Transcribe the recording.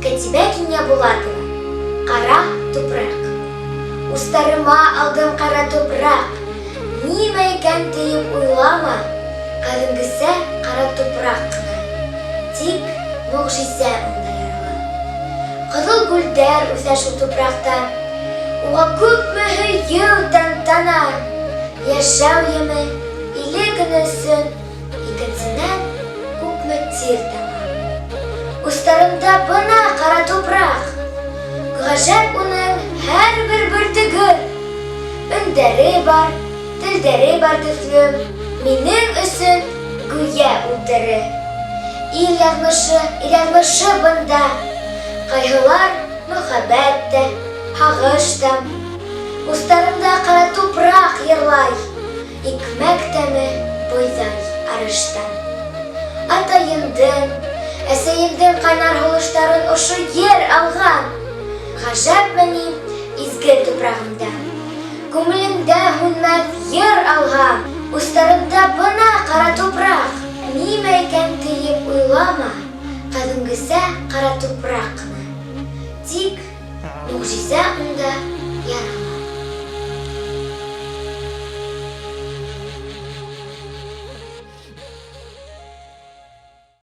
Кәтибә Кинйә Булатова. Кара тупрак. Устарыма алдым кара тупрак. Нимә икән тиеп уйлама, кадимгесә кара тупрак кына. Тик мөгъҗизә унда ярала. Кызыл гүлдәр үсә шул тупракта. Уга күпме һөю тантана. Яшәү еме 50 көн өсөн, икенсенән күпме тир тама. Устарымда бына кара тупрак. Гаҗәп уның һәрбер бөртеге. Өндәре бар, телдәре бар төсле. Минең өсөн гүя утыры. Ил язмышы бында. Кайгылар, мөхәббәт тә, һагыш та. Устарымда кара тупрак йырлай. Икмәк тәме бойдай арыштан. Атайымдың, әсәйемдең кайнар һулыштарын ошо ер алган. Гаҗәпмени изге тупрагымда. Күңелемдә һүнмәс йыр алган. Устарымда бына кара тупрак. Нимә икән тиеп уйлама, кадимгесә кара тупрак кына. Тик мөгъҗизә унда ярала.